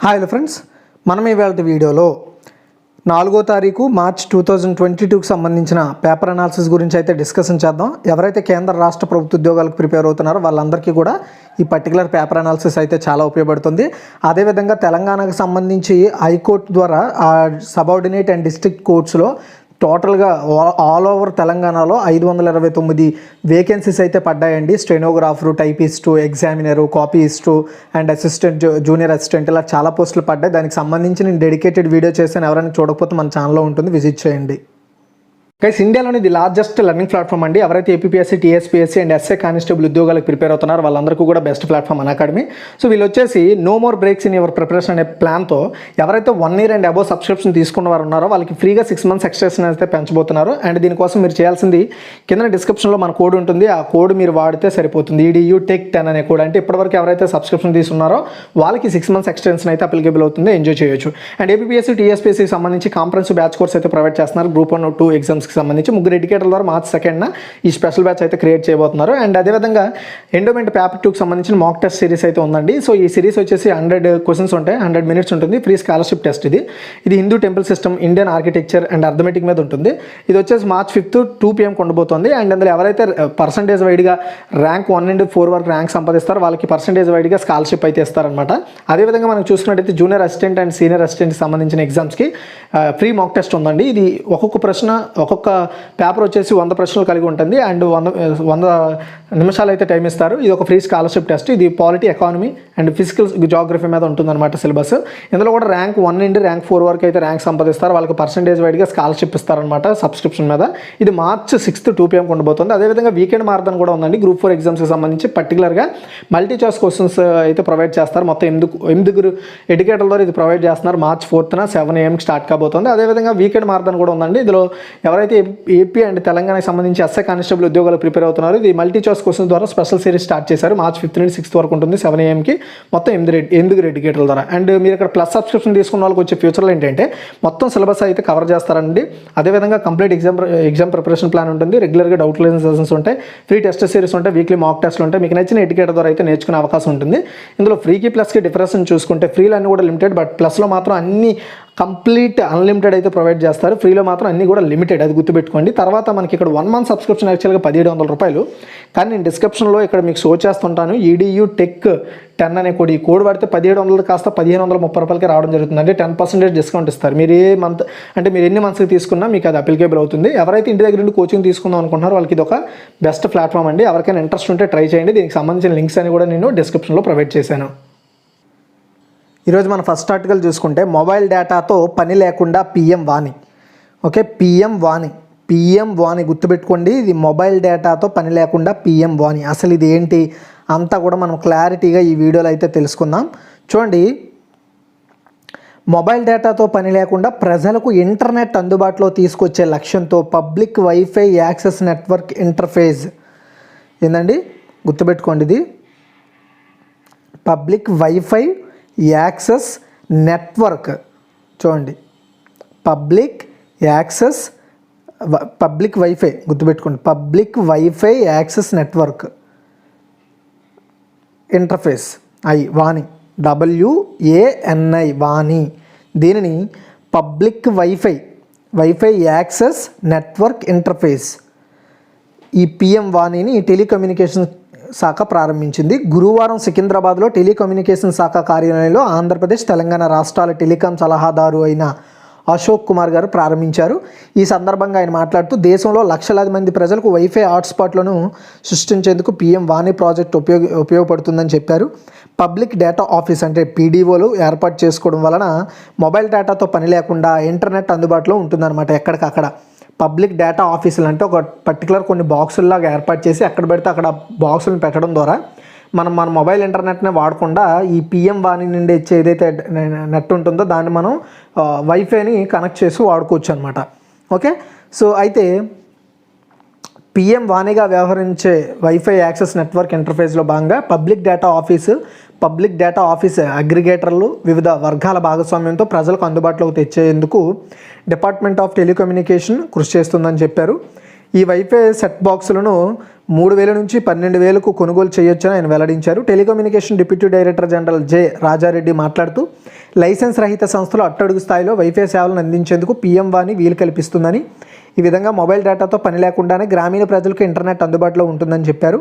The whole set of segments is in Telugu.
హాయ్ ఫ్రెండ్స్, మనం ఇవాళ వీడియోలో 4వ తారీఖు మార్చ్ 2022కి సంబంధించిన పేపర్ అనాలిసిస్ గురించి అయితే డిస్కషన్ చేద్దాం. ఎవరైతే కేంద్ర రాష్ట్ర ప్రభుత్వ ఉద్యోగాలకు ప్రిపేర్ అవుతున్నారో వాళ్ళందరికీ కూడా ఈ పర్టికులర్ పేపర్ అనాలిసిస్ అయితే చాలా ఉపయోగపడుతుంది. అదేవిధంగా తెలంగాణకు సంబంధించి హైకోర్టు ద్వారా సబార్డినేట్ అండ్ డిస్ట్రిక్ట్ కోర్ట్స్లో టోటల్గా ఆల్ ఓవర్ తెలంగాణలో 529 వేకెన్సీస్ అయితే పడ్డాయండి. Stenographer, typist, examiner, copyist and assistant, junior assistant ఇలా చాలా పోస్టులు పడ్డాయి. దానికి సంబంధించి నేను డెడికేటెడ్ వీడియో చేశాను. ఎవరైనా చూడకపోతే మన ఛానల్లో ఉంటుంది, విజిట్ చేయండి. గైస్, ఇండియాలోని ది లార్జెస్ట్ లెర్నింగ్ ప్లాట్ఫామ్ అండి. ఎవరైతే APSC, TSPSC and SA constable ఉద్యోగాలకు ప్రిపేర్ అవుతున్నారో వాళ్ళందరికీ కూడా బెస్ట్ ప్లాట్ఫామ్ అకాడమీ. సో వీళ్ళు వచ్చేసి no more breaks in your preparation అనే ప్లాన్తో ఎవరైతే 1 year అండ్ అబోవ్ సబ్స్క్రిప్షన్ తీసుకున్న వారు ఉన్నారో వాళ్ళకి ఫ్రీగా 6 months ఎక్స్టెన్షన్ అయితే పెంచబోతున్నారు. అండ్ దీనికోసం మీరు చేయాల్సింది కింద డిస్క్రిప్షన్లో మన కోడ్ ఉంటుంది. ఆ కోడ్ మీరు వాడితే సరిపోతుంది. EDU Tech 10 అనే కోడ్. అంటే ఇప్పటివరకు ఎవరైతే సబ్స్క్రిప్షన్ తీసుకున్నారో వాళ్ళకి 6 months ఎక్స్టెన్షన్ అయితే అప్లికేబుల్ అవుతుంది. ఎంజాయ్ చేయొచ్చు. అండ్ ఏపీఎస్సీ, టీఎస్పీఎస్సీకి సంబంధించి కాంప్రహెన్సివ్ బ్యాచ్ కోర్స్ అయితే ప్రొవైడ్ చేస్తున్నారు. Group 1, 2 ఎగ్జామ్స్కి సంబంధించి 3 ఎడ్యుకేటర్ల ద్వారా మార్చ్ 2న ఈ స్పెషల్ బ్యాచ్ అయితే క్రియేట్ చేయబోతున్నారు. అండ్ అదేవిధంగా ఎండోమెంట్ పేపర్ 2కి సంబంధించిన మాక్ టెస్ట్ సిరీస్ అయితే ఉందండి. సో ఈ సిరీస్ వచ్చేసి 100 క్వశ్చన్స్ ఉంటాయి, 100 minutes ఉంటుంది. ఫ్రీ స్కాలర్షిప్ టెస్ట్ ఇది Hindu temple system, Indian architecture and arithmetic మీద ఉంటుంది. ఇది వచ్చేసి మార్చ్ 5th 2 PM ఉండబోతుంది. అండ్ అందులో ఎవరైతే పర్సంటేజ్ వైడ్గా ర్యాంక్ 1 నుండి 4 వరకు ర్యాంక్ సంపాదిస్తారో వాళ్ళకి పర్సంటేజ్ వైడ్గా స్కాలర్షిప్ అయితే ఇస్తారనమాట. అదేవిధంగా మనం చూసుకున్నట్టయితే జూనియర్ అసిస్టెంట్ అండ్ సీనియర్ అసిస్టెంట్కి సంబంధించిన ఎగ్జామ్స్కి ఫ్రీ మాక్ టెస్ట్ ఉందండి. ఇది ఒక్కొక్క పేపర్ వచ్చేసి 100 ప్రశ్నలు కలిగి ఉంటుంది. అండ్ 100 నిమిషాలు అయితే టైం ఇస్తారు. ఇది ఒక ఫ్రీ స్కాలర్షిప్ టెస్ట్. ఇది polity, economy and physical geography మీద ఉంటుందన్నమాట సిలబస్. ఇందులో కూడా ర్యాంక్ 1 నుండి ర్యాంక్ 4 వరకు అయితే ర్యాంక్ సంపాదిస్తారు. వాళ్ళకి పర్సంటేజ్ వైడ్గా స్కాలర్షిప్ ఇస్తారనమాట సబ్స్క్రిప్షన్ మీద. ఇది మార్చ్ 6th 2 PM ఉండబోతుంది. అదేవిధంగా వీకెండ్ మారథాన్ కూడా ఉందండి. Group 4 ఎగ్జామ్స్కి సంబంధించి పర్టికులర్గా మల్టీ చాయిస్ క్వశ్చన్స్ అయితే ప్రొవైడ్ చేస్తారు. మొత్తం 8 ఎడ్యుకేటర్ల ద్వారా ఇది ప్రొవైడ్ చేస్తున్నారు. మార్చ్ 4th 7 AM స్టార్ట్ కాబోతుంది. అదేవిధంగా వీకెండ్ మారథాన్ కూడా ఉందండి. ఇందులో ఎవరైతే ఏపీ అండ్ తెలంగాణకి సంబంధించి ఎస్ఐ కానిస్టేబుల్ ఉద్యోగాలు ప్రిపేర్ అవుతున్నారు. ఇది మల్టీ చాయిస్ క్వశ్చన్స్ ద్వారా స్పెషల్ సిరీస్ స్టార్ట్ చేశారు. మార్చ్ 5th నుండి 6th వరకు ఉంటుంది. 7 AMకి మొత్తం 8 ఎడ్యుకేటర్ల ద్వారా. అండ్ మీరు ఇక్కడ ప్లస్ సబ్స్క్రిప్షన్ తీసుకున్న వాళ్ళకి వచ్చే ఫ్యూచర్లో ఏంటంటే మొత్తం సిలబస్ అయితే కవర్ చేస్తారండి. అదేవిధంగా కంప్లీట్ ఎగ్జామ్ ప్రిపరేషన్ ప్లాన్ ఉంటుంది. రెగ్యులర్గా డౌట్ క్లియరెన్స్ సెషన్స్ ఉంటాయి. ఫ్రీ టెస్ట్ సిరీస్ ఉంటాయి. వీక్లీ మాక్ టెస్ట్లు ఉంటాయి. మీకు నచ్చిన ఎడ్యుకేటర్ ద్వారా అయితే నేర్చుకునే అవకాశం ఉంటుంది. ఇందులో ఫ్రీకి ప్లస్కి డిఫరెన్స్ చూసుకుంటే ఫ్రీలో అన్ని కూడా లిమిటెడ్, బట్ ప్లస్లో మాత్రం అన్ని కంప్లీట్ అన్లిమిటెడ్ అయితే ప్రొవైడ్ చేస్తారు. ఫ్రీలో మాత్రం అన్నీ కూడా లిమిటెడ్, అది గుర్తుపెట్టుకోండి. తర్వాత మనకి ఇక్కడ 1 month సబ్స్క్రిప్షన్ యాక్చువల్గా 1700 రూపాయలు. కానీ నేను డిస్క్రిప్షన్లో ఇక్కడ మీకు షో చేస్తుంటాను. EDU Tech 10 అనే కోడ్. ఈ కోడ్ వాడితే 1700 కాస్త 1530 రూపాయలకి రావడం జరుగుతుంది. అంటే 10% డిస్కౌంట్ ఇస్తారు. మీరు మీరు ఎన్ని మంత్స్కి తీసుకున్నా మీకు అది అప్లికేబుల్ అవుతుంది. ఎవరైతే ఇంటి దగ్గర నుండి కోచింగ్ తీసుకుందాం అనుకుంటున్నారో వాళ్ళకి ఇది ఒక బెస్ట్ ప్లాట్ఫామ్ అండి. ఎవరికైనా ఇంట్రెస్ట్ ఉంటే ట్రై చేయండి. దీనికి సంబంధించిన లింక్స్ అని కూడా నేను డిస్క్రిప్షన్లో ప్రొవైడ్ చేశాను. ఈరోజు మన ఫస్ట్ ఆర్టికల్ చూసుకుంటే మొబైల్ డేటాతో పని లేకుండా PM వాణి. ఓకే, PM వాణి గుర్తుపెట్టుకోండి. ఇది మొబైల్ డేటాతో పని లేకుండా PM వాణి. అసలు ఇది ఏంటి అంతా కూడా మనం క్లారిటీగా ఈ వీడియోలో అయితే తెలుసుకుందాం. చూడండి, మొబైల్ డేటాతో పని లేకుండా ప్రజలకు ఇంటర్నెట్ అందుబాటులో తీసుకొచ్చే లక్ష్యంతో public wifi access network interface ఏందండి, గుర్తుపెట్టుకోండి. ఇది పబ్లిక్ వైఫై యాక్సెస్ నెట్వర్క్. చూడండి, పబ్లిక్ వైఫై గుర్తుపెట్టుకోండి. Public wifi access network interface వాణి, WANI వాణి. దీనిని public wifi access network interface, ఈ PM వాణిని టెలికమ్యూనికేషన్ శాఖ ప్రారంభించింది. గురువారం సికింద్రాబాద్లో టెలికమ్యూనికేషన్ శాఖ కార్యాలయంలో ఆంధ్రప్రదేశ్, తెలంగాణ రాష్ట్రాల టెలికాం సలహాదారు అయిన అశోక్ కుమార్ గారు ప్రారంభించారు. ఈ సందర్భంగా ఆయన మాట్లాడుతూ దేశంలో లక్షలాది మంది ప్రజలకు వైఫై హాట్స్పాట్లను సృష్టించేందుకు PM వాణి ప్రాజెక్ట్ ఉపయోగపడుతుందని చెప్పారు. పబ్లిక్ డేటా ఆఫీస్ అంటే PDOలు ఏర్పాటు చేసుకోవడం వలన మొబైల్ డేటాతో పని లేకుండా ఇంటర్నెట్ అందుబాటులో ఉంటుందన్నమాట. ఎక్కడికక్కడ పబ్లిక్ డేటా ఆఫీసులు అంటే ఒక పర్టికులర్ కొన్ని బాక్సుల్లాగా ఏర్పాటు చేసి ఎక్కడ పెడితే అక్కడ బాక్సులను పెట్టడం ద్వారా మన మొబైల్ ఇంటర్నెట్నే వాడకుండా ఈ PM వాణి నుండి వచ్చే ఏదైతే నెట్ ఉంటుందో దాన్ని మనం వైఫైని కనెక్ట్ చేసి వాడుకోవచ్చు అనమాట. ఓకే, సో అయితే PM వాణిగా వ్యవహరించే వైఫై యాక్సెస్ నెట్వర్క్ ఇంటర్ఫేస్లో భాగంగా పబ్లిక్ డేటా ఆఫీస్ అగ్రిగేటర్లు వివిధ వర్గాల భాగస్వామ్యంతో ప్రజలకు అందుబాటులోకి తెచ్చేందుకు డిపార్ట్మెంట్ ఆఫ్ టెలికమ్యూనికేషన్ కృషి చేస్తుందని చెప్పారు. ఈ వైఫై సెట్ బాక్సులను 3,000 నుంచి 12,000కు కొనుగోలు చేయొచ్చని ఆయన వెల్లడించారు. Telecommunication deputy director general J Rajareddy మాట్లాడుతూ లైసెన్స్ రహిత సంస్థలు అట్టడుగు స్థాయిలో వైఫై సేవలను అందించేందుకు పీఎం వాణి వీలు కల్పిస్తుందని, ఈ విధంగా మొబైల్ డేటాతో పని లేకుండానే గ్రామీణ ప్రజలకు ఇంటర్నెట్ అందుబాటులో ఉంటుందని చెప్పారు.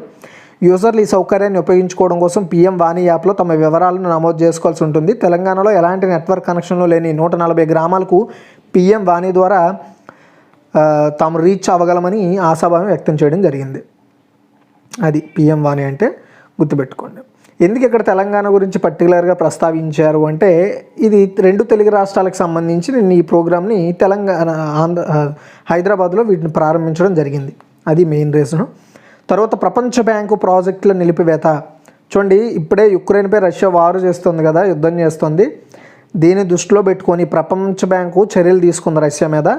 యూజర్లు ఈ సౌకర్యాన్ని ఉపయోగించుకోవడం కోసం పీఎం వాణి యాప్లో తమ వివరాలను నమోదు చేసుకోవాల్సి ఉంటుంది. తెలంగాణలో ఎలాంటి నెట్వర్క్ కనెక్షన్లు లేని 140 గ్రామాలకు పీఎం వాణి ద్వారా తాము రీచ్ అవ్వగలమని ఆశాభావం వ్యక్తం చేయడం జరిగింది. అది పీఎం వాణి అంటే గుర్తుపెట్టుకోండి. ఎందుకు ఇక్కడ తెలంగాణ గురించి పర్టికులర్గా ప్రస్తావించారు అంటే, ఇది 2 తెలుగు రాష్ట్రాలకు సంబంధించి నేను ఈ ప్రోగ్రామ్ని హైదరాబాద్లో వీటిని ప్రారంభించడం జరిగింది. అది మెయిన్ రీజను. తర్వాత ప్రపంచ బ్యాంకు ప్రాజెక్టుల నిలిపివేత. చూడండి, ఇప్పుడే యుక్రెయిన్పై రష్యా వారు చేస్తుంది కదా, యుద్ధం చేస్తుంది. దీన్ని దృష్టిలో పెట్టుకొని ప్రపంచ బ్యాంకు చర్యలు తీసుకుంది రష్యా మీద.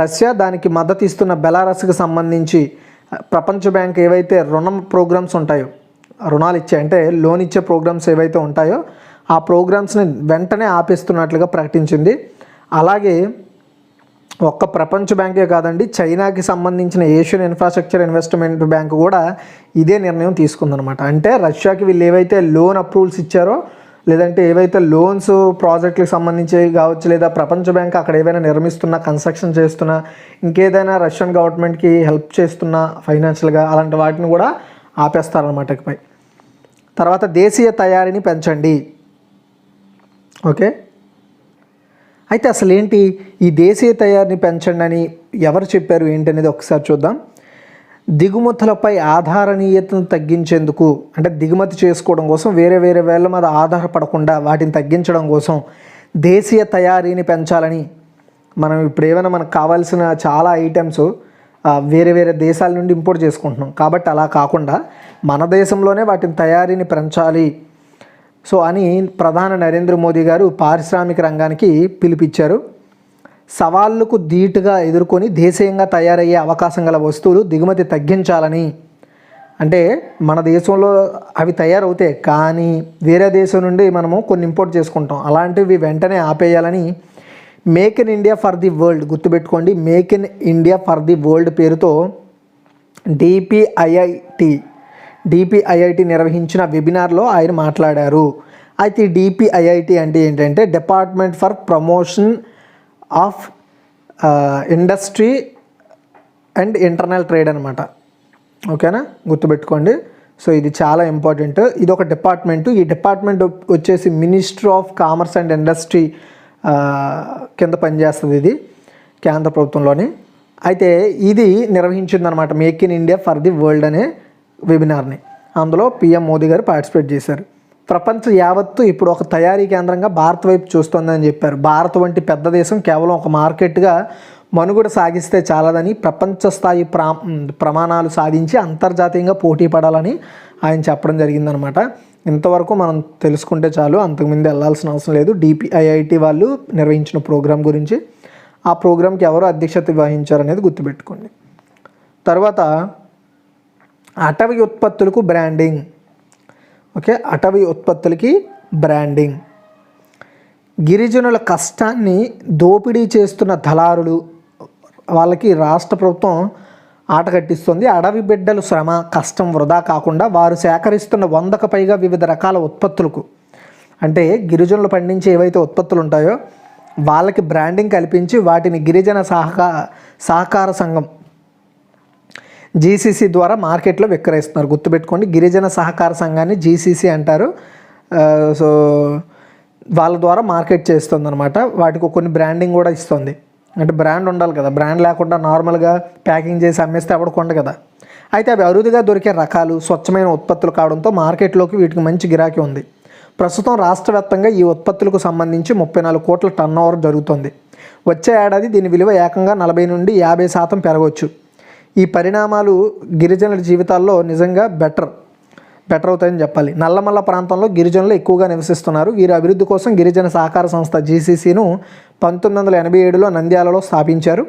రష్యా దానికి మద్దతు ఇస్తున్న బెలారస్కి సంబంధించి ప్రపంచ బ్యాంక్ ఏవైతే రుణం ప్రోగ్రామ్స్ ఉంటాయో, రుణాలు ఇచ్చే అంటే లోన్ ఇచ్చే ప్రోగ్రామ్స్ ఏవైతే ఉంటాయో ఆ ప్రోగ్రామ్స్ని వెంటనే ఆపేస్తున్నట్లుగా ప్రకటించింది. అలాగే ఒక్క ప్రపంచ బ్యాంకే కాదండి, చైనాకి సంబంధించిన ఏషియన్ ఇన్ఫ్రాస్ట్రక్చర్ ఇన్వెస్ట్మెంట్ బ్యాంక్ కూడా ఇదే నిర్ణయం తీసుకుందనమాట. అంటే రష్యాకి వీళ్ళు ఏవైతే లోన్ అప్రూవల్స్ ఇచ్చారో, లేదంటే ఏవైతే లోన్స్ ప్రాజెక్టులకు సంబంధించి కావచ్చు, లేదా ప్రపంచ బ్యాంక్ అక్కడ ఏవైనా నిర్మిస్తున్నా, కన్స్ట్రక్షన్ చేస్తున్నా, ఇంకేదైనా రష్యన్ గవర్నమెంట్కి హెల్ప్ చేస్తున్నా ఫైనాన్షియల్గా, అలాంటి వాటిని కూడా ఆపేస్తారనమాట ఇకపై. తర్వాత దేశీయ తయారీని పెంచండి. ఓకే, అయితే అసలు ఏంటి ఈ దేశీయ తయారీని పెంచండి అని ఎవరు చెప్పారు ఏంటి అనేది ఒకసారి చూద్దాం. దిగుమతులపై ఆధారణీయతను తగ్గించేందుకు, అంటే దిగుమతి చేసుకోవడం కోసం వేరే వేళ్ళ మీద ఆధారపడకుండా వాటిని తగ్గించడం కోసం దేశీయ తయారీని పెంచాలని, మనం ఇప్పుడు ఏమైనా మనకు కావాల్సిన చాలా ఐటమ్స్ వేరే దేశాల నుండి ఇంపోర్ట్ చేసుకుంటున్నాం. కాబట్టి అలా కాకుండా మన దేశంలోనే వాటిని తయారీని పెంచాలి అని ప్రధాని నరేంద్ర మోదీ గారు పారిశ్రామిక రంగానికి పిలుపిచ్చారు. సవాళ్లకు ధీటుగా ఎదుర్కొని దేశీయంగా తయారయ్యే అవకాశం గల వస్తువులు దిగుమతి తగ్గించాలని, అంటే మన దేశంలో అవి తయారవుతాయి కానీ వేరే దేశం నుండి మనము కొన్ని ఇంపోర్ట్ చేసుకుంటాం, అలాంటివి వెంటనే ఆపేయాలని make in India for the world, గుర్తుపెట్టుకోండి, make in India for the world పేరుతో డిపిఐఐటి నిర్వహించిన వెబినార్లో ఆయన మాట్లాడారు. అయితే డిపిఐఐటి అంటే ఏంటంటే department for promotion of industry and internal trade అనమాట. ఓకేనా, గుర్తుపెట్టుకోండి. సో ఇది చాలా ఇంపార్టెంట్. ఇది ఒక డిపార్ట్మెంటు. ఈ డిపార్ట్మెంట్ వచ్చేసి ministry of commerce and industry కింద పనిచేస్తుంది. ఇది కేంద్ర ప్రభుత్వంలోని. అయితే ఇది నిర్వహించిందనమాట make in India for the world అనే వెబినార్ని. అందులో పీఎం మోదీ గారు పార్టిసిపేట్ చేశారు. ప్రపంచ యావత్తు ఇప్పుడు ఒక తయారీ కేంద్రంగా భారత్ వైపు చూస్తోందని చెప్పారు. భారత్ వంటి పెద్ద దేశం కేవలం ఒక మార్కెట్గా మనుగడ సాగిస్తే చాలదని, ప్రపంచ స్థాయి ప్రమాణాలు సాధించి అంతర్జాతీయంగా పోటీ పడాలని ఆయన చెప్పడం జరిగిందనమాట. ఇంతవరకు మనం తెలుసుకుంటే చాలు, అంతకుముందు వెళ్ళాల్సిన అవసరం లేదు. డిపిఐఐటి వాళ్ళు నిర్వహించిన ప్రోగ్రాం గురించి, ఆ ప్రోగ్రాంకి ఎవరు అధ్యక్షత వహించారు అనేది గుర్తుపెట్టుకోండి. తర్వాత అటవీ ఉత్పత్తులకు బ్రాండింగ్. ఓకే, అటవీ ఉత్పత్తులకి బ్రాండింగ్. గిరిజనుల కష్టాన్ని దోపిడీ చేస్తున్న దళారులు వాళ్ళకి రాష్ట్ర ప్రభుత్వం ఆట కట్టిస్తుంది. అడవి బిడ్డల శ్రమ కష్టం వృధా కాకుండా వారు సేకరిస్తున్న 100కు పైగా వివిధ రకాల ఉత్పత్తులకు, అంటే గిరిజనులు పండించే ఏవైతే ఉత్పత్తులు ఉంటాయో వాళ్ళకి బ్రాండింగ్ కల్పించి వాటిని గిరిజన సహకార సంఘం జీసీసీ ద్వారా మార్కెట్లో విక్రయిస్తున్నారు. గుర్తుపెట్టుకోండి, గిరిజన సహకార సంఘాన్ని జీసీసీ అంటారు. సో వాళ్ళ ద్వారా మార్కెట్ చేస్తుంది అనమాట. వాటికి కొన్ని బ్రాండింగ్ కూడా ఇస్తుంది. అంటే బ్రాండ్ ఉండాలి కదా, బ్రాండ్ లేకుండా నార్మల్గా ప్యాకింగ్ చేసి అమ్మేస్తే ఎవరికి ఉండదు కదా. అయితే అవి అరుదుగా దొరికే రకాలు, స్వచ్ఛమైన ఉత్పత్తులు కావడంతో మార్కెట్లోకి వీటికి మంచి గిరాకీ ఉంది. ప్రస్తుతం రాష్ట్ర వ్యాప్తంగా ఈ ఉత్పత్తులకు సంబంధించి 34 కోట్ల టర్నోవర్ జరుగుతుంది. వచ్చే ఏడాది దీని విలువ ఏకంగా 40 నుండి 50% పెరగవచ్చు. ఈ పరిణామాలు గిరిజనుల జీవితాల్లో నిజంగా బెటర్ అవుతాయని చెప్పాలి. నల్లమల్ల ప్రాంతంలో గిరిజనులు ఎక్కువగా నివసిస్తున్నారు. వీరి అభివృద్ధి కోసం గిరిజన సహకార సంస్థ జీసీసీను 1987లో నంద్యాలలో స్థాపించారు.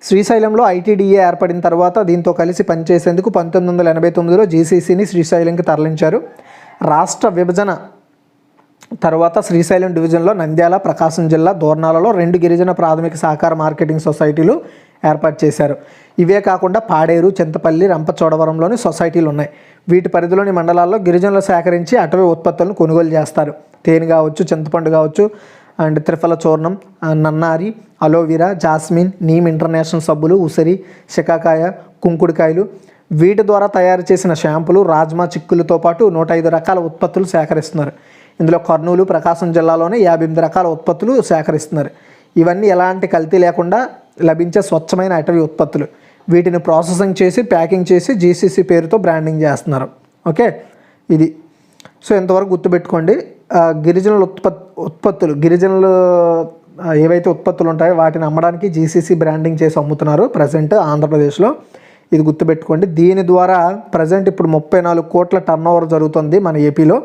శ్రీశైలంలో ఐటీడీఏ ఏర్పడిన తర్వాత దీంతో కలిసి పనిచేసేందుకు 1989లో జీసీసీని శ్రీశైలంకి తరలించారు. రాష్ట్ర విభజన తర్వాత శ్రీశైలం డివిజన్లో నంద్యాల, ప్రకాశం జిల్లా దోర్నాలలో 2 గిరిజన ప్రాథమిక సహకార మార్కెటింగ్ సొసైటీలు ఏర్పాటు చేశారు. ఇవే కాకుండా పాడేరు, చింతపల్లి, రంపచోడవరంలోని సొసైటీలు ఉన్నాయి. వీటి పరిధిలోని మండలాల్లో గిరిజనులు సేకరించి అటవీ ఉత్పత్తులను కొనుగోలు చేస్తారు. తేనె కావచ్చు, చింతపండు కావచ్చు, అండ్ త్రిఫల చూర్ణం, నన్నారి, అలోవెరా, జాస్మిన్, నీమ్ ఇంటర్నేషనల్ సబ్బులు, ఉసిరి, శికాకాయ, కుంకుడుకాయలు, వీటి ద్వారా తయారు చేసిన షాంపులు, రాజ్మా చిక్కులతో పాటు 105 రకాల ఉత్పత్తులు సేకరిస్తున్నారు. ఇందులో కర్నూలు, ప్రకాశం జిల్లాలోనే 58 రకాల ఉత్పత్తులు సేకరిస్తున్నారు. ఇవన్నీ ఎలాంటి కల్తీ లేకుండా లభించే స్వచ్ఛమైన అటవీ ఉత్పత్తులు. వీటిని ప్రాసెసింగ్ చేసి ప్యాకింగ్ చేసి జీసీసీ పేరుతో బ్రాండింగ్ చేస్తున్నారు. ఓకే, ఇది సో ఇంతవరకు గుర్తుపెట్టుకోండి. గిరిజనుల ఉత్పత్తులు గిరిజనులు ఏవైతే ఉత్పత్తులు ఉంటాయో వాటిని అమ్మడానికి జీసీసీ బ్రాండింగ్ చేసి అమ్ముతున్నారు ప్రజెంట్ ఆంధ్రప్రదేశ్లో. ఇది గుర్తుపెట్టుకోండి. దీని ద్వారా ప్రజెంట్ ఇప్పుడు 34 కోట్ల టర్నోవర్ జరుగుతుంది మన ఏపీలో.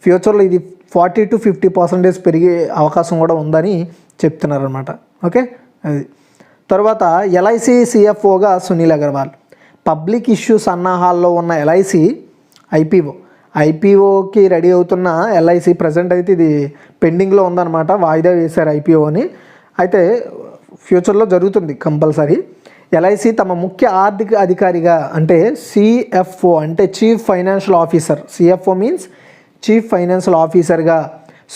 ఫ్యూచర్లో ఇది 40 to 50% పెరిగే అవకాశం కూడా ఉందని చెప్తున్నారు అనమాట. ఓకే, అది తర్వాత ఎల్ఐసి సిఎఫ్ఓగా సునీల్ అగర్వాల్. పబ్లిక్ ఇష్యూ సన్నాహాల్లో ఉన్న ఎల్ఐసి ఐపీఓకి రెడీ అవుతున్న ఎల్ఐసి ప్రజెంట్ అయితే ఇది పెండింగ్లో ఉందన్నమాట. వాయిదా వేశారు ఐపీఓని. అయితే ఫ్యూచర్లో జరుగుతుంది కంపల్సరీ. ఎల్ఐసి తమ ముఖ్య ఆర్థిక అధికారిగా అంటే సిఎఫ్ఓ అంటే chief financial officer, CFO means chief financial ఆఫీసర్గా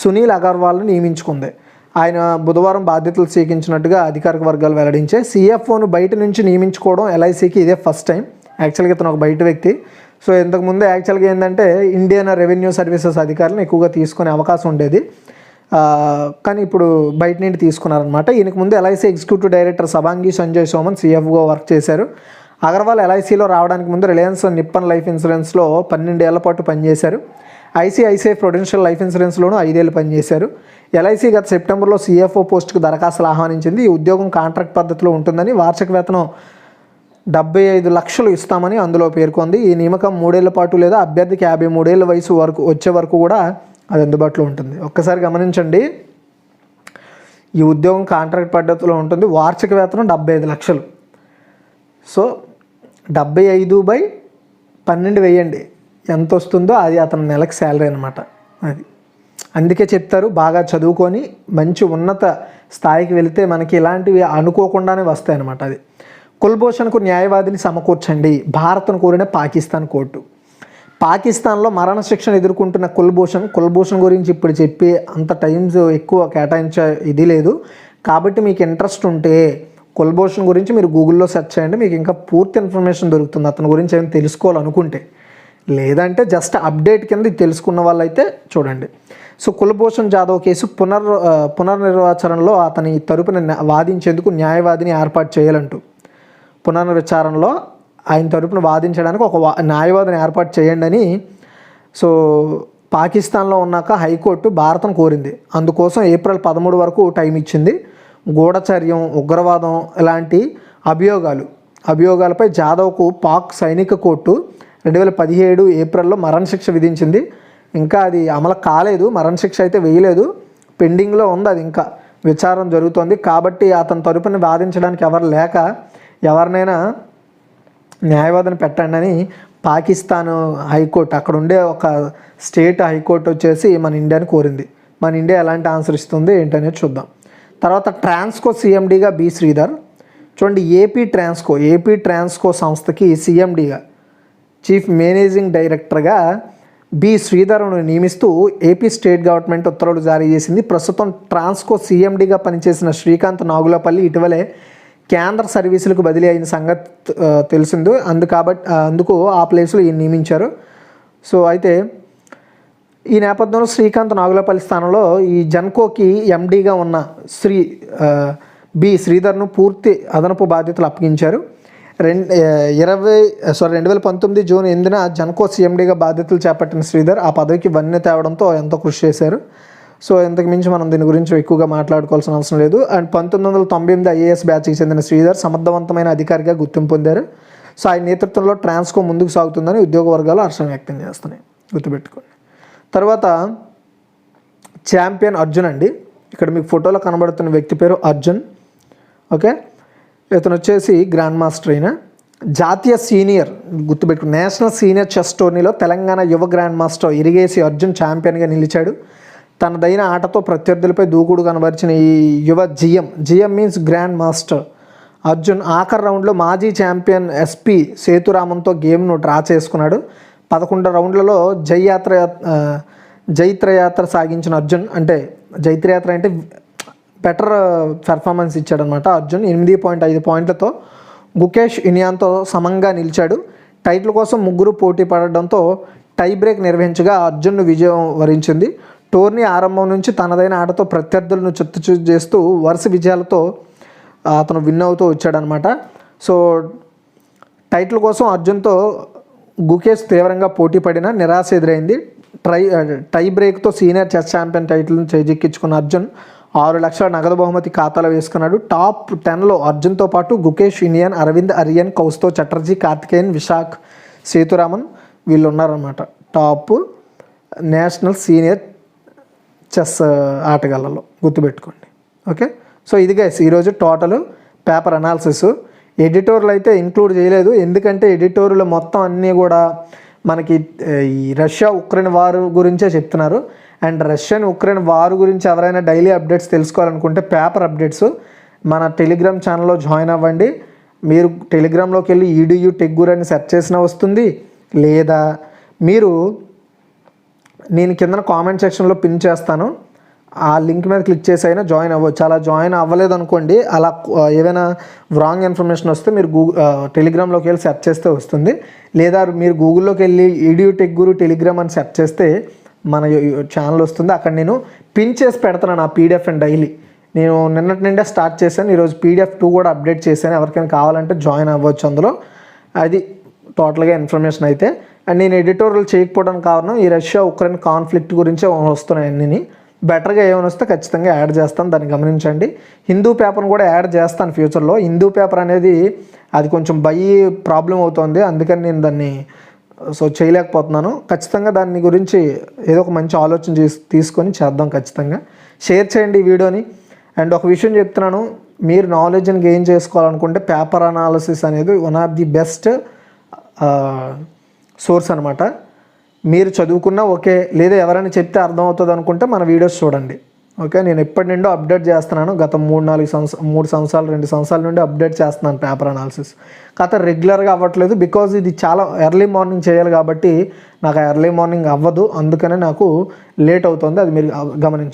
సునీల్ అగర్వాల్ను నియమించుకుంది. ఆయన బుధవారం బాధ్యతలు స్వీకరించినట్టుగా అధికారిక వర్గాలు వెల్లడించే. సిఎఫ్ఓను బయట నుంచి నియమించుకోవడం ఎల్ఐసికి ఇదే ఫస్ట్ టైం. యాక్చువల్గా ఇతను ఒక బయట వ్యక్తి. సో ఇంతకుముందు యాక్చువల్గా ఏంటంటే ఇండియన్ రెవెన్యూ సర్వీసెస్ అధికారులను ఎక్కువగా తీసుకునే అవకాశం ఉండేది, కానీ ఇప్పుడు బయట నుండి తీసుకున్నారనమాట. ఈయనకు ముందు LIC executive director Shubhangi Sanjay Soman సిఎఫ్ఓగా వర్క్ చేశారు. అగర్వాల్ ఎల్ఐసిలో రావడానికి ముందు రిలయన్స్ నిప్పన్ లైఫ్ ఇన్సూరెన్స్లో 12 ఏళ్ల పాటు పనిచేశారు. ఐసిఐసిఐ ప్రొడెన్షియల్ లైఫ్ ఇన్సూరెన్స్లోనూ 5 ఏళ్ళు పనిచేశారు. ఎల్ఐసి గత సెప్టెంబర్లో సిఎఫ్ఓ పోస్టుకు దరఖాస్తులు ఆహ్వానించింది. ఈ ఉద్యోగం కాంట్రాక్ట్ పద్ధతిలో ఉంటుందని, వార్షిక వేతనం 75 లక్షలు ఇస్తామని అందులో పేర్కొంది. ఈ నియామకం 3 ఏళ్ల పాటు లేదా అభ్యర్థికి 53 ఏళ్ల వయసు వరకు వచ్చే వరకు కూడా అది అందుబాటులో ఉంటుంది. ఒక్కసారి గమనించండి, ఈ ఉద్యోగం కాంట్రాక్ట్ పద్ధతిలో ఉంటుంది. వార్షిక వేతనం 75 లక్షలు. సో 75/12 వేయండి, ఎంత వస్తుందో అది అతని నెలకు శాలరీ అనమాట. అది అందుకే చెప్తారు, బాగా చదువుకొని మంచి ఉన్నత స్థాయికి వెళితే మనకి ఇలాంటివి అనుకోకుండానే వస్తాయి అన్నమాట. అది కుల్భూషణ్కు న్యాయవాదిని సమకూర్చండి, భారత్ను కోరిన పాకిస్తాన్ కోర్టు. పాకిస్తాన్లో మరణశిక్షణ ఎదుర్కొంటున్న కుల్భూషణ్ గురించి ఇప్పుడు చెప్పి అంత టైమ్స్ ఎక్కువ కేటాయించే ఇది లేదు. కాబట్టి మీకు ఇంట్రెస్ట్ ఉంటే కుల్భూషణ్ గురించి మీరు గూగుల్లో సెర్చ్ చేయండి, మీకు ఇంకా పూర్తి ఇన్ఫర్మేషన్ దొరుకుతుంది అతని గురించి ఏమైనా తెలుసుకోవాలనుకుంటే. లేదంటే జస్ట్ అప్డేట్ కింద తెలుసుకున్న వాళ్ళైతే చూడండి. సో కుల్భూషణ్ జాదవ్ కేసు పునర్నిర్వచనంలో అతని తరపున వాదించేందుకు న్యాయవాదిని ఏర్పాటు చేయాలంటూ, పునర్విచారణలో ఆయన తరపున వాదించడానికి ఒక న్యాయవాదిని ఏర్పాటు చేయండి అని సో పాకిస్తాన్లో ఉన్నాక హైకోర్టు భారతం కోరింది. అందుకోసం ఏప్రిల్ 13 వరకు టైం ఇచ్చింది. గూఢచర్యం, ఉగ్రవాదం ఇలాంటి అభియోగాలపై జాదవ్కు పాక్ సైనిక కోర్టు 2017 ఏప్రిల్లో మరణశిక్ష విధించింది. ఇంకా అది అమలు కాలేదు, మరణశిక్ష అయితే వేయలేదు, పెండింగ్లో ఉంది, అది ఇంకా విచారణ జరుగుతోంది. కాబట్టి అతని తరపున వాదించడానికి ఎవరు లేక ఎవరినైనా న్యాయవాదిని పెట్టండి అని పాకిస్తాన్ హైకోర్టు, అక్కడ ఉండే ఒక స్టేట్ హైకోర్టు వచ్చేసి మన ఇండియాని కోరింది. మన ఇండియా ఎలాంటి ఆన్సర్ ఇస్తుంది ఏంటనేది చూద్దాం. తర్వాత ట్రాన్స్కో సీఎండీగా బి శ్రీధర్. చూడండి, ఏపీ ట్రాన్స్కో సంస్థకి సీఎండీగా చీఫ్ మేనేజింగ్ డైరెక్టర్గా బి శ్రీధర్ను నియమిస్తూ ఏపీ స్టేట్ గవర్నమెంట్ ఉత్తర్వులు జారీ చేసింది. ప్రస్తుతం ట్రాన్స్కో సీఎండీగా పనిచేసిన శ్రీకాంత్ నాగులపల్లి ఇటీవలే కేంద్ర సర్వీసులకు బదిలీ అయిన సంగతి తెలిసింది. అందుకు ఆ ప్లేస్లో ఈయన నియమించారు. సో అయితే ఈ నేపథ్యంలో శ్రీకాంత్ నాగులపల్లి స్థానంలో ఈ జన్కోకి ఎండీగా ఉన్న బి శ్రీధర్ను పూర్తి అదనపు బాధ్యతలు అప్పగించారు. 2019 జూన్ 8న జన్కో సీఎండీగా బాధ్యతలు చేపట్టిన శ్రీధర్ ఆ పదవికి వన్నె తేవడంతో ఎంతో కృషి చేశారు. సో ఇంతకు మించి మనం దీని గురించి ఎక్కువగా మాట్లాడుకోవాల్సిన అవసరం లేదు. అండ్ 1998 ఐఏఎస్ బ్యాచ్కి చెందిన శ్రీధర్ సమర్థవంతమైన అధికారిగా గుర్తింపు పొందారు. సో ఆయన నేతృత్వంలో ట్రాన్స్కో ముందుకు సాగుతుందని ఉద్యోగ వర్గాలు హర్షం వ్యక్తం చేస్తున్నాయి, గుర్తుపెట్టుకోండి. తర్వాత ఛాంపియన్ అర్జున్ అండి. ఇక్కడ మీకు ఫోటోలో కనబడుతున్న వ్యక్తి పేరు అర్జున్. ఓకే, ఇతను వచ్చేసి గ్రాండ్ మాస్టర్ అయిన జాతీయ సీనియర్, గుర్తుపెట్టుకుని నేషనల్ సీనియర్ చెస్ టోర్నీలో తెలంగాణ యువ గ్రాండ్ మాస్టర్ ఇరిగేసి అర్జున్ ఛాంపియన్గా నిలిచాడు. తనదైన ఆటతో ప్రత్యర్థులపై దూకుడు కనబరిచిన ఈ యువ GM means grand master Arjun ఆఖరి రౌండ్లో మాజీ ఛాంపియన్ ఎస్పి సేతురామన్తో గేమ్ను డ్రా చేసుకున్నాడు. 11 రౌండ్లలో జైత్రయాత్ర సాగించిన అర్జున్, అంటే జైత్రయాత్ర అంటే బెటర్ పెర్ఫార్మెన్స్ ఇచ్చాడనమాట. అర్జున్ 8.5 పాయింట్లతో గుకేష్ ఇనియాన్తో సమంగా నిలిచాడు. టైటిల్ కోసం ముగ్గురు పోటీ పడడంతో టై బ్రేక్ నిర్వహించగా అర్జున్ను విజయం వరించింది. టోర్నీ ఆరంభం నుంచి తనదైన ఆటతో ప్రత్యర్థులను చిత్తచూపు చేస్తూ వరుస విజయాలతో అతను విన్ అవుతూ వచ్చాడనమాట. సో టైటిల్ కోసం అర్జున్తో గుకేష్ తీవ్రంగా పోటీ పడిన నిరాశ ఎదురైంది. టై బ్రేక్తో సీనియర్ చెస్ ఛాంపియన్ టైటిల్ను చేజిక్కించుకున్న అర్జున్ 6 లక్షల నగదు బహుమతి ఖాతాలో వేసుకున్నాడు. టాప్ 10లో అర్జున్తో పాటు గుకేష్ ఇనియన్, అరవింద్ అరియన్, కౌస్తవ్ చటర్జీ, కార్తికేయన్, విశాఖ్ సేతురామన్ వీళ్ళు ఉన్నారన్నమాట టాప్ నేషనల్ సీనియర్ చెస్ ఆటగాళ్ళలో, గుర్తుపెట్టుకోండి. ఓకే, సో ఇది గైస్ ఈరోజు టోటల్ పేపర్ అనాలిసిస్. ఎడిటోర్లు అయితే ఇంక్లూడ్ చేయలేదు, ఎందుకంటే ఎడిటోర్లు మొత్తం అన్నీ కూడా మనకి ఈ రష్యా ఉక్రెయిన్ వార్ గురించే చెప్తున్నారు. అండ్ రష్యన్ ఉక్రెయిన్ వార్ గురించి ఎవరైనా డైలీ అప్డేట్స్ తెలుసుకోవాలనుకుంటే పేపర్ అప్డేట్స్ మన టెలిగ్రామ్ ఛానల్లో జాయిన్ అవ్వండి. మీరు టెలిగ్రామ్లోకి వెళ్ళి ఈడియు టెగ్గుర్ అని సెర్చ్ చేసినా వస్తుంది, లేదా మీరు నేను కింద కామెంట్ సెక్షన్లో పిన్ చేస్తాను, ఆ లింక్ మీద క్లిక్ చేసి అయినా జాయిన్ అవ్వచ్చు. అలా జాయిన్ అవ్వలేదు అనుకోండి, అలా ఏదైనా రాంగ్ ఇన్ఫర్మేషన్ వస్తే మీరు టెలిగ్రామ్లోకి వెళ్ళి సెర్చ్ చేస్తే వస్తుంది, లేదా మీరు గూగుల్లోకి వెళ్ళి ఈడియు టెగ్గురు టెలిగ్రామ్ అని సెర్చ్ చేస్తే మన ఛానల్ వస్తుంది. అక్కడ నేను పిన్ చేసి పెడతాను ఆ పీడిఎఫ్ అండ్ డైలీ. నేను నిన్నటి నుండే స్టార్ట్ చేశాను, ఈరోజు PDF 2 కూడా అప్డేట్ చేశాను. ఎవరికైనా కావాలంటే జాయిన్ అవ్వచ్చు అందులో. అది టోటల్గా ఇన్ఫర్మేషన్ అయితే. అండ్ నేను ఎడిటోరియల్ చేయకపోవడానికి కారణం ఈ రష్యా ఉక్రెయిన్ కాన్ఫ్లిక్ట్ గురించే వస్తున్నాయి అన్నీ. బెటర్గా ఏమైనా వస్తే ఖచ్చితంగా యాడ్ చేస్తాను, దాన్ని గమనించండి. హిందూ పేపర్ని కూడా యాడ్ చేస్తాను ఫ్యూచర్లో. హిందూ పేపర్ అనేది అది కొంచెం ప్రాబ్లం అవుతుంది, అందుకని నేను దాన్ని చేయలేకపోతున్నాను. ఖచ్చితంగా దాని గురించి ఏదో ఒక మంచి ఆలోచన తీసుకొని చేద్దాం. ఖచ్చితంగా షేర్ చేయండి ఈ వీడియోని. అండ్ ఒక విషయం చెప్తున్నాను, మీరు నాలెడ్జ్ని గెయిన్ చేసుకోవాలనుకుంటే పేపర్ అనాలిసిస్ అనేది one of the best source అనమాట. మీరు చదువుకున్నా ఓకే, లేదా ఎవరైనా చెప్తే అర్థమవుతుంది అనుకుంటే మన వీడియోస్ చూడండి. ఓకే, నేను ఎప్పటి నుండో అప్డేట్ చేస్తున్నాను, గత 3 సంవత్సరాలు 2 సంవత్సరాల నుండి అప్డేట్ చేస్తున్నాను పేపర్ అనాలిసిస్. కాకపోతే రెగ్యులర్గా అవ్వట్లేదు, బికాజ్ ఇది చాలా ఎర్లీ మార్నింగ్ చేయాలి కాబట్టి నాకు ఎర్లీ మార్నింగ్ అవ్వదు, అందుకనే నాకు లేట్ అవుతుంది. అది మీరు గమనించండి.